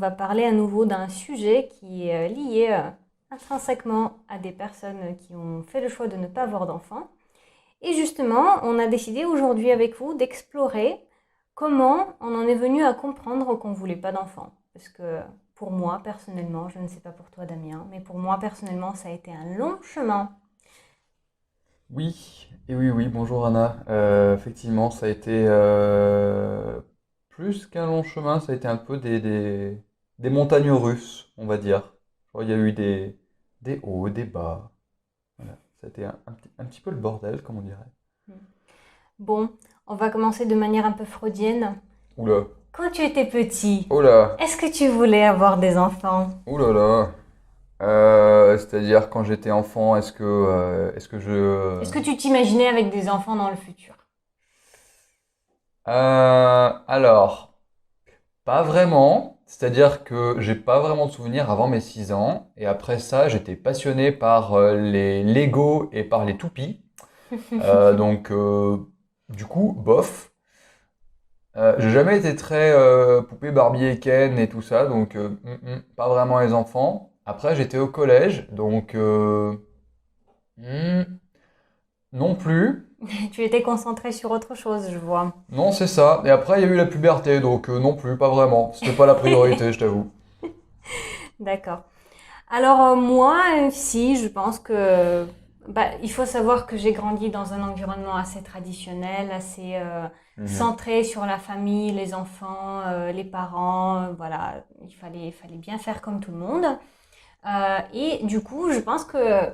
va parler à nouveau d'un sujet qui est lié intrinsèquement à des personnes qui ont fait le choix de ne pas avoir d'enfants. Et justement, on a décidé aujourd'hui avec vous d'explorer comment on en est venu à comprendre qu'on ne voulait pas d'enfants. Parce que pour moi, personnellement, je ne sais pas pour toi Damien, mais pour moi, personnellement, ça a été un long chemin. Oui, et oui, oui, bonjour Anna. Effectivement, ça a été plus qu'un long chemin, ça a été un peu des montagnes russes, on va dire. Il y a eu des hauts, des bas. Voilà. Ça a été un petit peu le bordel, comme on dirait. Bon, on va commencer de manière un peu freudienne. Oula, Quand tu étais petit, oh là, est-ce que tu voulais avoir des enfants? oh là là. C'est-à-dire quand j'étais enfant, est-ce que Est-ce que tu t'imaginais avec des enfants dans le futur? alors. Pas vraiment, c'est-à-dire que j'ai pas vraiment de souvenirs avant mes 6 ans, et après ça, j'étais passionné par les Lego et par les toupies. Donc, du coup, bof. J'ai jamais été très poupée Barbie et Ken et tout ça, donc pas vraiment les enfants. Après, j'étais au collège, donc hmm, non plus. Tu étais concentré sur autre chose, je vois. Non, c'est ça. Et après, il y a eu la puberté, donc non plus, pas vraiment. C'était pas la priorité, je t'avoue. D'accord. Alors moi, si, je pense que il faut savoir que j'ai grandi dans un environnement assez traditionnel, assez Mhm. centré sur la famille, les enfants, les parents. Voilà, il fallait bien faire comme tout le monde. Et du coup, je pense que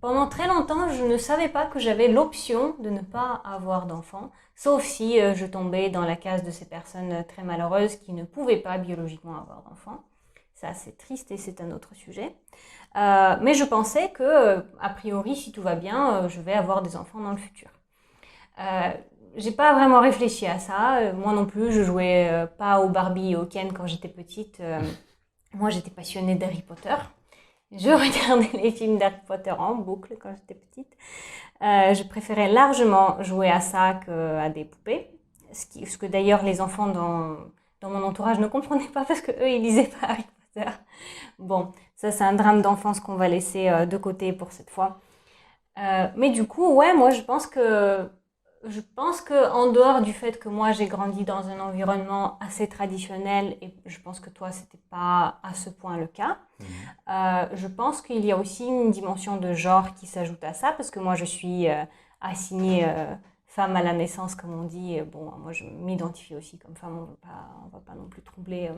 pendant très longtemps, je ne savais pas que j'avais l'option de ne pas avoir d'enfants, sauf si je tombais dans la case de ces personnes très malheureuses qui ne pouvaient pas biologiquement avoir d'enfants. Ça, c'est triste et c'est un autre sujet. Mais je pensais que, a priori, si tout va bien, je vais avoir des enfants dans le futur. Euh, j'ai pas vraiment réfléchi à ça. Moi non plus, je jouais pas au Barbie et au Ken quand j'étais petite. Moi, j'étais passionnée d'Harry Potter. Je regardais les films d'Harry Potter en boucle quand j'étais petite. Je préférais largement jouer à ça qu'à des poupées. Ce que d'ailleurs les enfants dans mon entourage ne comprenaient pas parce qu'eux, ils lisaient pas Harry Potter. Bon, ça c'est un drame d'enfance qu'on va laisser de côté pour cette fois. Mais du coup, ouais, moi je pense que en dehors du fait que moi j'ai grandi dans un environnement assez traditionnel et je pense que toi c'était pas à ce point le cas, Mhm. je pense qu'il y a aussi une dimension de genre qui s'ajoute à ça parce que moi je suis assignée femme à la naissance comme on dit. Bon, moi je m'identifie aussi comme femme, on va pas non plus troubler.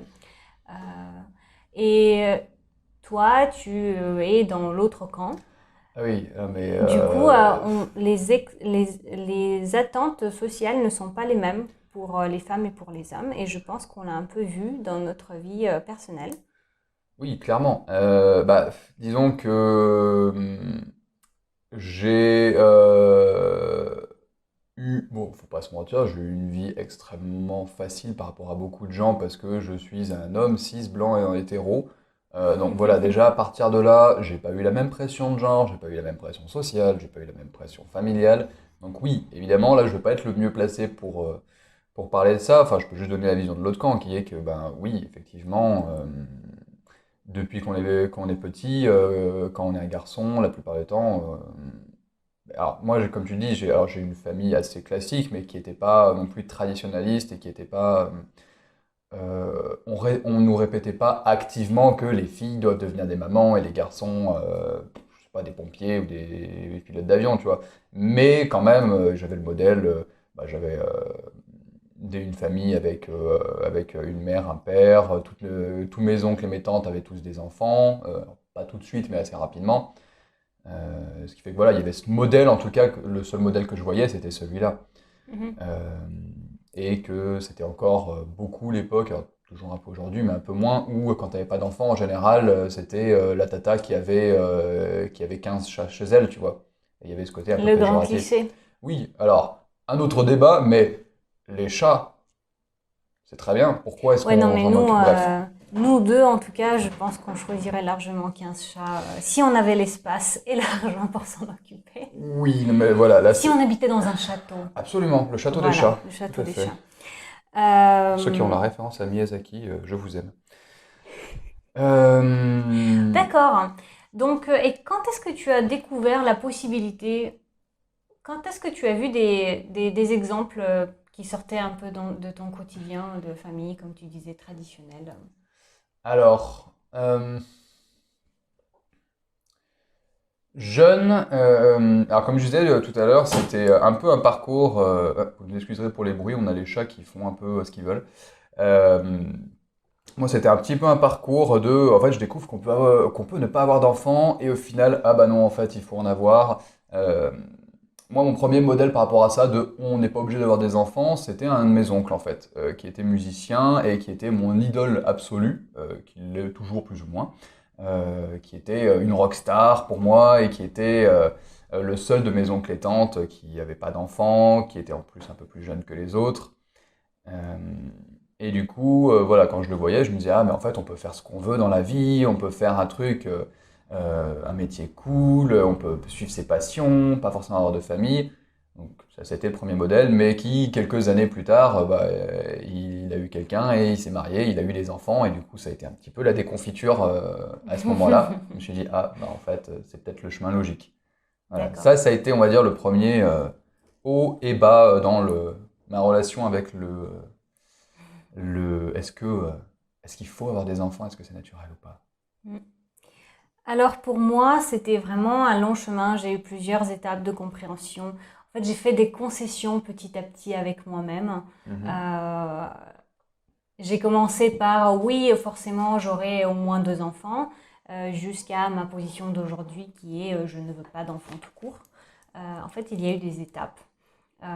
Et toi, tu es dans l'autre camp. Ah oui, mais Du coup, les attentes sociales ne sont pas les mêmes pour les femmes et pour les hommes. Et je pense qu'on l'a un peu vu dans notre vie personnelle. oui, clairement. Disons que j'ai bon, faut pas se mentir, j'ai eu une vie extrêmement facile par rapport à beaucoup de gens parce que je suis un homme cis, blanc et en hétéro. Donc voilà, déjà à partir de là, j'ai pas eu la même pression de genre, j'ai pas eu la même pression sociale, j'ai pas eu la même pression familiale. Donc oui, évidemment, là, je vais pas être le mieux placé pour parler de ça. Enfin, je peux juste donner la vision de l'autre camp, qui est que, ben oui, effectivement, depuis qu'on est petit, quand on est un garçon, la plupart du temps, alors moi, comme tu dis, j'ai une famille assez classique, mais qui n'était pas non plus traditionnaliste et qui n'était pas. On nous répétait pas activement que les filles doivent devenir des mamans et les garçons, je sais pas, des pompiers ou des pilotes d'avion, tu vois. Mais quand même, j'avais le modèle. J'avais une famille avec une mère, un père, tous mes oncles et mes tantes avaient tous des enfants, pas tout de suite, mais assez rapidement. Ce qui fait que voilà, il y avait ce modèle, en tout cas, le seul modèle que je voyais, c'était celui-là. Mhm. Euh, et que c'était encore beaucoup l'époque, alors, toujours un peu aujourd'hui, mais un peu moins, où quand tu n'avais pas d'enfant, en général, c'était la tata qui avait 15 chats chez elle, tu vois. Et il y avait ce côté un peu Le grand péjoratif. cliché. Oui, alors, un autre débat, mais les chats, c'est très bien. Pourquoi est-ce Ouais, non, qu'on mais s'en nous, occupe? Bref. nous deux, en tout cas, je pense qu'on choisirait largement 15 chats si on avait l'espace et l'argent pour s'en occuper. Oui, non, mais voilà, là, Si c'est on habitait dans un château. absolument le château des Voilà, chats. le Tout château à des fait. chats. Pour ceux qui ont Euh, la référence à Miyazaki, je vous aime. Euh, D'accord. Donc, et quand est-ce que tu as découvert la possibilité, quand est-ce que tu as vu des exemples qui sortaient un peu de ton quotidien de famille, comme tu disais, traditionnel? alors, jeune, alors comme je disais tout à l'heure, c'était un peu un parcours, vous m'excuserez pour les bruits, on a les chats qui font un peu ce qu'ils veulent. Euh, Moi, c'était un petit peu un parcours de, en fait, je découvre qu'on peut ne pas avoir d'enfants et au final, ah bah non, en fait, il faut en avoir. Euh, Moi, mon premier modèle par rapport à ça, de on n'est pas obligé d'avoir des enfants, c'était un de mes oncles en fait, qui était musicien et qui était mon idole absolue, qui l'est toujours plus ou moins, qui était une rockstar pour moi et qui était le seul de mes oncles et tantes qui n'avait pas d'enfants, qui était en plus un peu plus jeune que les autres. Euh, et du coup, voilà, quand je le voyais, je me disais, ah, mais en fait, on peut faire ce qu'on veut dans la vie, on peut faire un truc, un métier cool, on peut suivre ses passions, pas forcément avoir de famille. Donc, ça, c'était le premier modèle, mais qui, quelques années plus tard, il a eu quelqu'un et il s'est marié, il a eu des enfants, et du coup, ça a été un petit peu la déconfiture à ce moment-là. Je me suis dit, ah, bah, en fait, c'est peut-être le chemin logique. Voilà. D'accord. Ça a été, on va dire, le premier haut et bas dans ma relation avec est-ce qu'il faut avoir des enfants? Est-ce que c'est naturel ou pas? Mm. Alors pour moi, c'était vraiment un long chemin. J'ai eu plusieurs étapes de compréhension. En fait, j'ai fait des concessions petit à petit avec moi-même. Mhm. Euh, j'ai commencé par oui, forcément, j'aurai au moins 2 enfants, jusqu'à ma position d'aujourd'hui qui est je ne veux pas d'enfants tout court. En fait, il y a eu des étapes. Euh,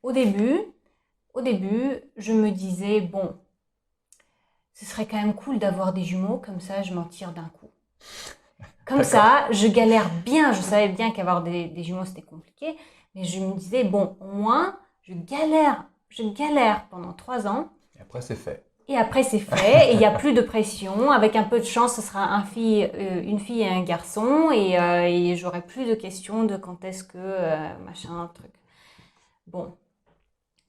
au début, au début, je me disais bon, ce serait quand même cool d'avoir des jumeaux, comme ça, je m'en tire d'un coup. Comme D'accord. ça, je galère bien. Je savais bien qu'avoir des jumeaux, c'était compliqué. Mais je me disais, bon, au moins, je galère pendant 3 ans. Et après, c'est fait. Et après, c'est fait. Et il n'y a plus de pression. Avec un peu de chance, ce sera une fille et un garçon. Et j'aurai plus de questions de quand est-ce que, machin, truc. Bon,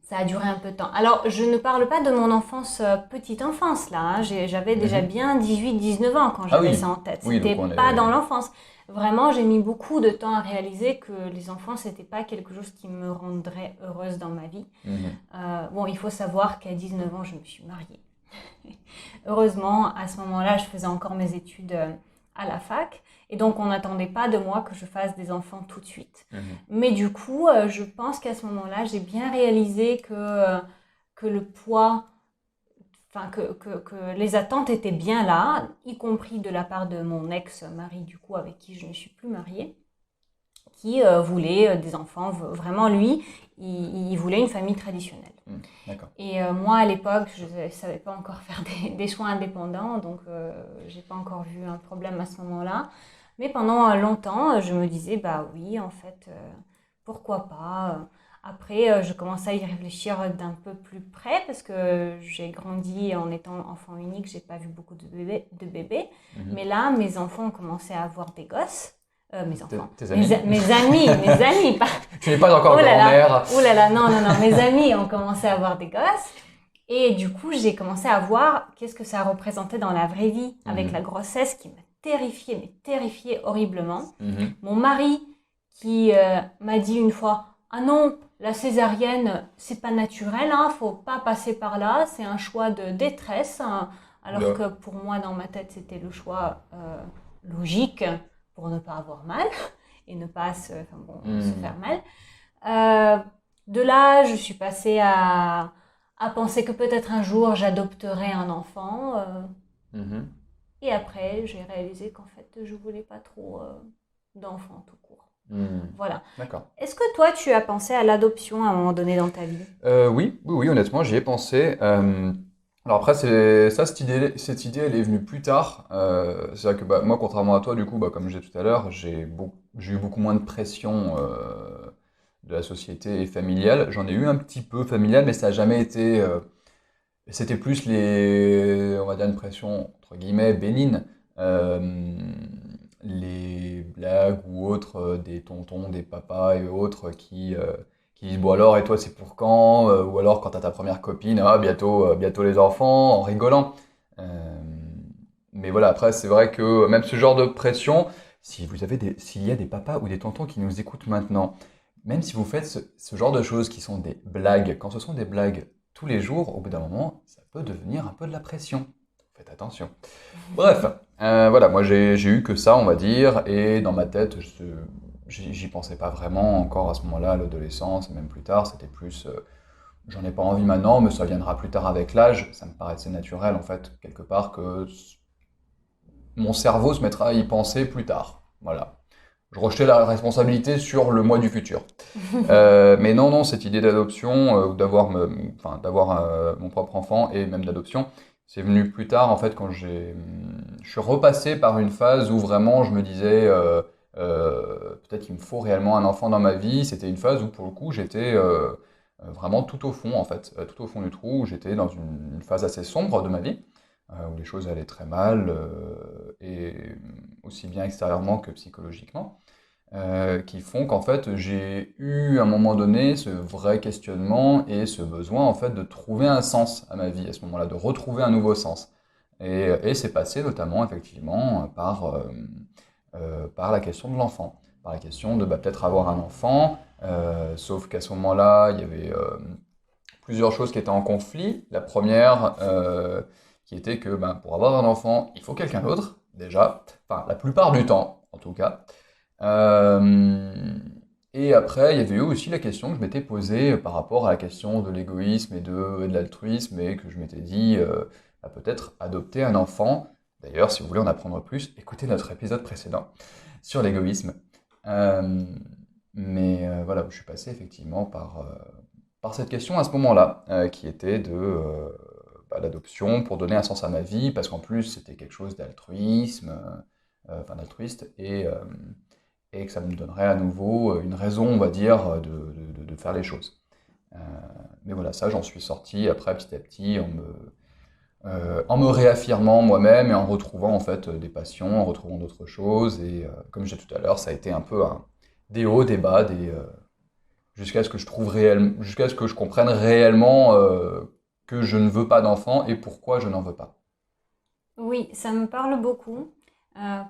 ça a duré un peu de temps. Alors, je ne parle pas de mon enfance, petite enfance, là, hein. J'avais déjà Mhm. bien 18, 19 ans quand Ah j'avais ça oui, en tête. oui, C'était donc on pas est. dans l'enfance. Vraiment, j'ai mis beaucoup de temps à réaliser que les enfants, c'était pas quelque chose qui me rendrait heureuse dans ma vie. Mhm. Bon, il faut savoir qu'à 19 ans, je me suis mariée. Heureusement, à ce moment-là, je faisais encore mes études à la fac. Et donc, on n'attendait pas de moi que je fasse des enfants tout de suite. Mhm. Mais du coup, je pense qu'à ce moment-là, j'ai bien réalisé que le poids, enfin, que les attentes étaient bien là, y compris de la part de mon ex-mari, du coup, avec qui je ne suis plus mariée, qui voulait des enfants. Vraiment, lui, il voulait une famille traditionnelle. Mhm. D'accord. Et moi, à l'époque, je ne savais pas encore faire des choix indépendants, donc j'ai pas encore vu un problème à ce moment-là. Mais pendant longtemps, je me disais, bah oui, en fait, pourquoi pas. Après, je commençais à y réfléchir d'un peu plus près parce que j'ai grandi en étant enfant unique, j'ai pas vu beaucoup de bébés. Mhm. Mais là, mes enfants ont commencé à avoir des gosses. Mes enfants, Tes amis? mes amis, pas, Tu n'es pas oh encore là là, grand-mère. oh là là, non, non, non. Mes amis ont commencé à avoir des gosses. Et du coup, j'ai commencé à voir qu'est-ce que ça représentait dans la vraie vie avec la Mhm. grossesse qui m'a terrifiée, mais terrifiée horriblement. Mhm. Mon mari qui m'a dit une fois, ah non, la césarienne, c'est pas naturel, hein, faut pas passer par là, c'est un choix de détresse, hein. Alors Oula. que pour moi, dans ma tête, c'était le choix logique pour ne pas avoir mal et ne pas se faire Mhm. mal. Euh, de là, je suis passée à penser que peut-être un jour j'adopterai un enfant. Mhm. Et après, j'ai réalisé qu'en fait, je voulais pas trop d'enfants tout court. Mhm. Voilà. D'accord. Est-ce que toi, tu as pensé à l'adoption à un moment donné dans ta vie? Oui, oui, oui, honnêtement, j'y ai pensé. Alors après, cette idée, elle est venue plus tard. C'est vrai que bah, moi, contrairement à toi, du coup, bah, comme je disais tout à l'heure, j'ai eu beaucoup moins de pression de la société et familiale. J'en ai eu un petit peu familial, mais ça n'a jamais été. C'était plus on va dire une pression entre guillemets bénigne. Euh, les blagues ou autres des tontons, des papas et autres qui disent bon alors et toi c'est pour quand? Ou alors quand t'as ta première copine, ah bientôt les enfants en rigolant. Euh, Mais voilà, après, c'est vrai que même ce genre de pression, si vous avez s'il y a des papas ou des tontons qui nous écoutent maintenant, même si vous faites ce genre de choses qui sont des blagues, quand ce sont des blagues tous les jours, au bout d'un moment, ça peut devenir un peu de la pression. Faites attention. Bref, voilà, moi j'ai eu que ça, on va dire, et dans ma tête, j'y pensais pas vraiment encore à ce moment-là, à l'adolescence, et même plus tard, c'était plus, j'en ai pas envie maintenant, mais ça viendra plus tard avec l'âge. Ça me paraissait naturel, en fait, quelque part, que mon cerveau se mettra à y penser plus tard. Voilà. Je rejetais la responsabilité sur le moi du futur. Mais non, non, cette idée d'adoption, ou d'avoir mon propre enfant et même d'adoption, c'est venu plus tard, en fait, quand je suis repassé par une phase où vraiment je me disais, peut-être qu'il me faut réellement un enfant dans ma vie. C'était une phase où, pour le coup, j'étais vraiment tout au fond, en fait, tout au fond du trou, où j'étais dans une phase assez sombre de ma vie, où les choses allaient très mal, et aussi bien extérieurement que psychologiquement, qui font qu'en fait j'ai eu à un moment donné ce vrai questionnement et ce besoin en fait de trouver un sens à ma vie à ce moment-là, de retrouver un nouveau sens. Et c'est passé notamment effectivement par la question de l'enfant, par la question de peut-être avoir un enfant, sauf qu'à ce moment-là il y avait plusieurs choses qui étaient en conflit. La première qui était que pour avoir un enfant il faut quelqu'un d'autre déjà, enfin la plupart du temps en tout cas. Euh, et après, il y avait eu aussi la question que je m'étais posée par rapport à la question de l'égoïsme et de l'altruisme, et que je m'étais dit, peut-être adopter un enfant. D'ailleurs, si vous voulez en apprendre plus, écoutez notre épisode précédent sur l'égoïsme. Euh, mais voilà, je suis passé effectivement par cette question à ce moment-là, qui était l'adoption pour donner un sens à ma vie, parce qu'en plus c'était quelque chose d'altruisme, d'altruiste, et que ça me donnerait à nouveau une raison, on va dire, de faire les choses. Euh, mais voilà, ça, j'en suis sorti après petit à petit en me réaffirmant moi-même et en retrouvant en fait des passions, en retrouvant d'autres choses. Et comme je disais tout à l'heure, ça a été un peu des hauts, des bas, jusqu'à ce que je trouve jusqu'à ce que je comprenne réellement que je ne veux pas d'enfant et pourquoi je n'en veux pas. Oui, ça me parle beaucoup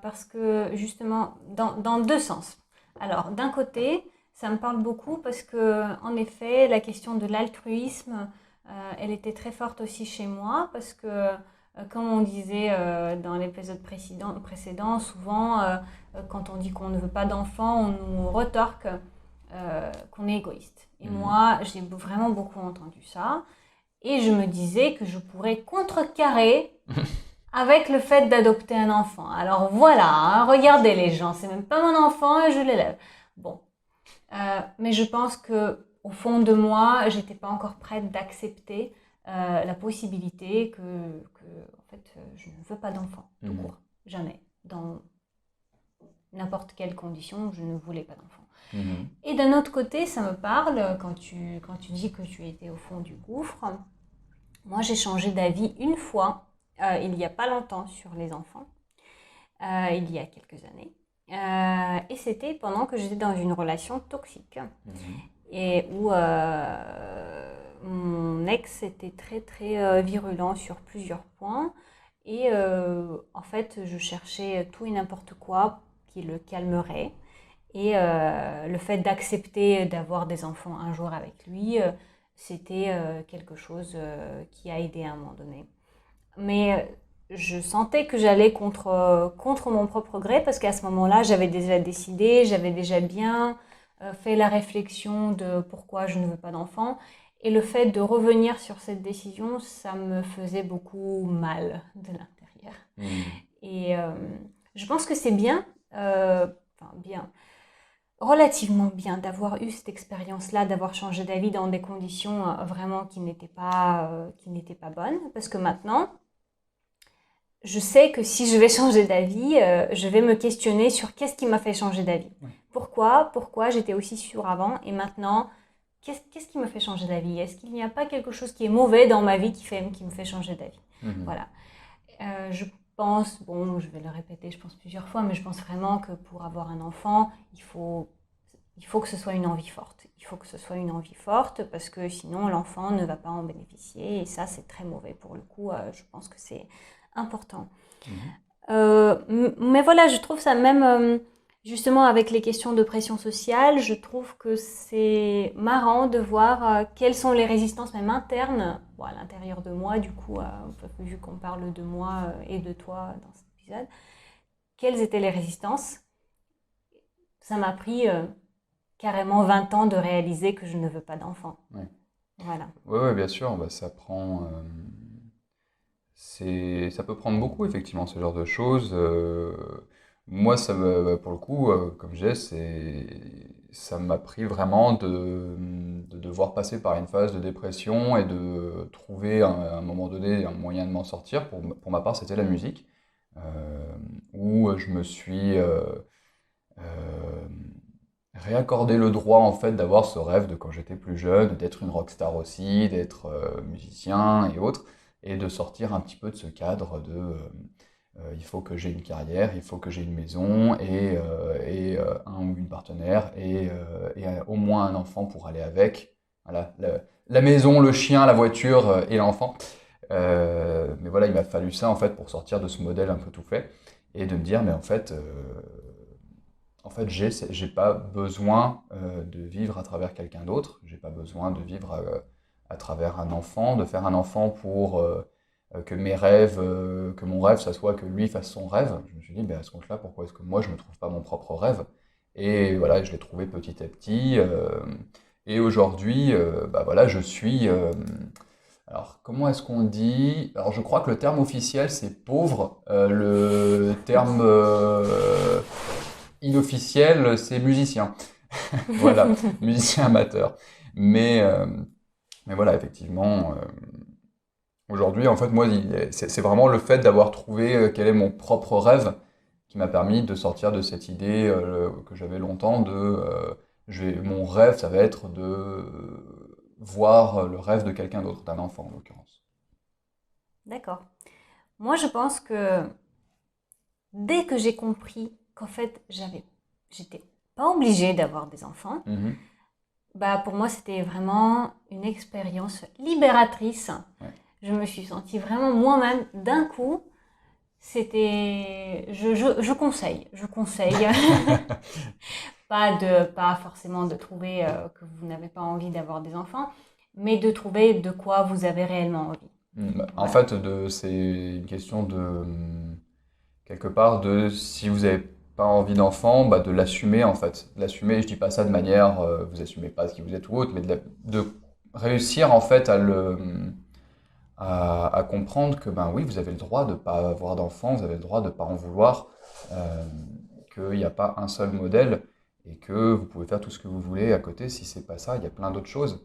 parce que justement, dans deux sens. Alors, d'un côté, ça me parle beaucoup parce que, en effet, la question de l'altruisme, elle était très forte aussi chez moi parce que, comme on disait dans l'épisode précédent, souvent, quand on dit qu'on ne veut pas d'enfant, on nous retorque qu'on est égoïste. Et Mhm. moi, j'ai vraiment beaucoup entendu ça. Et je me disais que je pourrais contrecarrer avec le fait d'adopter un enfant. Alors voilà, hein, regardez les gens, c'est même pas mon enfant et je l'élève. Bon, mais je pense que au fond de moi, j'étais pas encore prête d'accepter la possibilité en fait, je ne veux pas d'enfant, tout Mhm. court, jamais, dans n'importe quelle condition, je ne voulais pas d'enfant. Mhm. Et d'un autre côté, ça me parle quand tu dis que tu étais au fond du gouffre. Moi, j'ai changé d'avis une fois, il n'y a pas longtemps, sur les enfants, il y a quelques années. Et c'était pendant que j'étais dans une relation toxique Mhm. et où mon ex était très très virulent sur plusieurs points. Et en fait, je cherchais tout et n'importe quoi qui le calmerait. Et le fait d'accepter d'avoir des enfants un jour avec lui, c'était quelque chose qui a aidé à un moment donné. Mais je sentais que j'allais contre mon propre gré parce qu'à ce moment-là, j'avais déjà décidé, j'avais déjà bien fait la réflexion de pourquoi je ne veux pas d'enfant. Et le fait de revenir sur cette décision, ça me faisait beaucoup mal de l'intérieur. Mhm. Et je pense que c'est bien, enfin bien, relativement bien d'avoir eu cette expérience-là, d'avoir changé d'avis dans des conditions vraiment qui n'étaient pas bonnes. Parce que maintenant, je sais que si je vais changer d'avis, je vais me questionner sur qu'est-ce qui m'a fait changer d'avis. Ouais. Pourquoi j'étais aussi sûre avant et maintenant, qu'est-ce qui me fait changer d'avis? Est-ce qu'il n'y a pas quelque chose qui est mauvais dans ma vie qui me fait changer d'avis? Mhm. Voilà. Je pense, bon, je vais le répéter, je pense plusieurs fois, mais je pense vraiment que pour avoir un enfant, il faut que ce soit une envie forte. Il faut que ce soit une envie forte parce que sinon l'enfant ne va pas en bénéficier et ça c'est très mauvais pour le coup. Je pense que c'est important. Mais voilà, je trouve ça même, justement avec les questions de pression sociale, je trouve que c'est marrant de voir quelles sont les résistances même internes, bon, à l'intérieur de moi, du coup, vu qu'on parle de moi et de toi dans cet épisode, quelles étaient les résistances. Ça m'a pris carrément 20 ans de réaliser que je ne veux pas d'enfant. Ouais. Voilà. Ouais, bien sûr, bah, ça peut prendre beaucoup, effectivement, ce genre de choses. Moi, pour le coup, comme je disais, ça m'a pris vraiment de devoir passer par une phase de dépression et de trouver à un moment donné un moyen de m'en sortir. Pour ma part, c'était la musique, euh, où je me suis euh, réaccordé le droit, en fait, d'avoir ce rêve de quand j'étais plus jeune, d'être une rockstar aussi, d'être musicien et autres, et de sortir un petit peu de ce cadre de il faut que j'ai une carrière, il faut que j'ai une maison et un ou une partenaire et au moins un enfant pour aller avec. Voilà, la maison, le chien, la voiture et l'enfant. Mais voilà, il m'a fallu ça en fait pour sortir de ce modèle un peu tout fait et de me dire, mais en fait, j'ai pas besoin de vivre à travers quelqu'un d'autre. J'ai pas besoin de vivre à travers un enfant, de faire un enfant pour que que mon rêve, ça soit que lui fasse son rêve. Je me suis dit, ben à ce compte-là, pourquoi est-ce que moi je me trouve pas mon propre rêve? Et voilà, je l'ai trouvé petit à petit. Et aujourd'hui, bah voilà, je suis. Alors, comment est-ce qu'on dit? Alors, je crois que le terme officiel, c'est pauvre. Le terme inofficiel, c'est musicien. Voilà, musicien amateur. Mais, euh, mais voilà, effectivement, aujourd'hui, en fait, moi, c'est vraiment le fait d'avoir trouvé quel est mon propre rêve qui m'a permis de sortir de cette idée que j'avais longtemps mon rêve, ça va être de voir le rêve de quelqu'un d'autre, d'un enfant en l'occurrence. D'accord. Moi, je pense que dès que j'ai compris qu'en fait, j'étais pas obligée d'avoir des enfants, Mhm. bah pour moi, c'était vraiment une expérience libératrice. Ouais. Je me suis sentie vraiment moi-même d'un coup. Je conseille. Pas forcément de trouver que vous n'avez pas envie d'avoir des enfants, mais de trouver de quoi vous avez réellement envie. En Voilà. fait, c'est une question quelque part, de si vous n'avez pas envie d'enfant, bah, de l'assumer en fait. De l'assumer, je dis pas ça de manière, vous assumez pas ce qui vous êtes ou autre, mais de réussir en fait à comprendre que ben oui, vous avez le droit de pas avoir d'enfant, vous avez le droit de pas en vouloir, euh, qu'il n'y a pas un seul modèle et que vous pouvez faire tout ce que vous voulez à côté. Si c'est pas ça, il y a plein d'autres choses.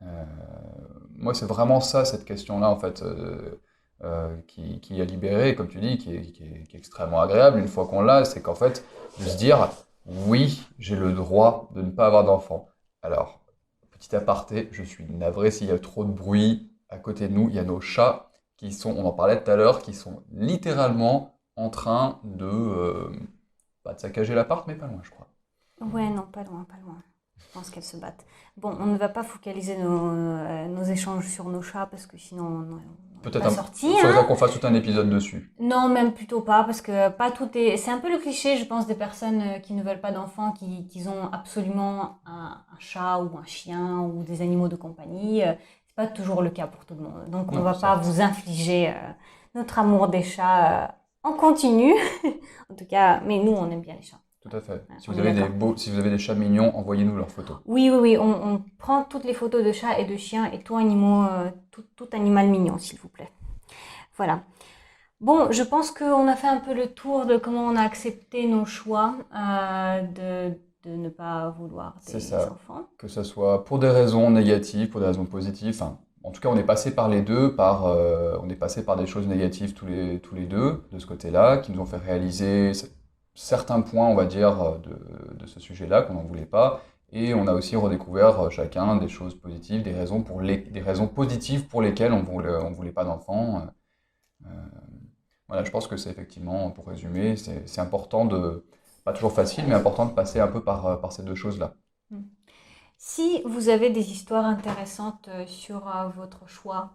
Euh, Moi, c'est vraiment ça, cette question-là, en fait, qui a libéré, comme tu dis, qui est extrêmement agréable une fois qu'on l'a, c'est qu'en fait, de se dire, oui, j'ai le droit de ne pas avoir d'enfant. Alors, petit aparté, je suis navré s'il y a trop de bruit à côté de nous, il y a nos chats qui sont, on en parlait tout à l'heure, qui sont littéralement en train pas de saccager l'appart, mais pas loin, je crois. Ouais, non, pas loin, pas loin. Je pense qu'elles se battent. Bon, on ne va pas focaliser nos échanges sur nos chats parce que sinon on n'aurait Peut-être pas sorti, faudrait hein. qu'on fasse tout un épisode dessus. Non, même plutôt pas parce que pas tout est. C'est un peu le cliché, je pense, des personnes qui ne veulent pas d'enfants, qui ont absolument un chat ou un chien ou des animaux de compagnie. C'est pas toujours le cas pour tout le monde. Donc on ne Non, va pas certes. vous infliger notre amour des chats en continu. En tout cas, mais nous, on aime bien les chats. Tout à fait. Voilà, Si on vous est avez d'accord. si vous avez des chats mignons, envoyez-nous leurs photos. Oui, oui, oui, on prend toutes les photos de chats et de chiens et tout animal mignon, s'il vous plaît. Voilà. Bon, je pense qu'on a fait un peu le tour de comment on a accepté nos choix de ne pas vouloir C'est des ça. enfants. Que ce soit pour des raisons négatives, pour des raisons positives. Enfin, en tout cas, on est passé par les deux, on est passé par des choses négatives tous les deux, de ce côté-là, qui nous ont fait réaliser certains points, on va dire, de ce sujet-là, qu'on n'en voulait pas. Et on a aussi redécouvert chacun des choses positives, des raisons positives pour lesquelles on voulait pas d'enfants. Euh, Voilà, je pense que c'est effectivement, pour résumer, c'est important pas toujours facile, mais important de passer un peu par ces deux choses-là. Si vous avez des histoires intéressantes sur votre choix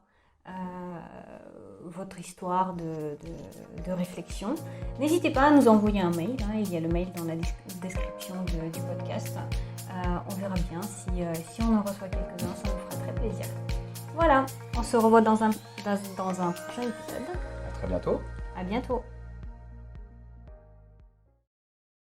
votre histoire de réflexion. N'hésitez pas à nous envoyer un mail, hein, il y a le mail dans la description du podcast. On verra bien si on en reçoit quelques-uns, ça nous fera très plaisir. Voilà, on se revoit dans un prochain épisode. À très bientôt. À bientôt.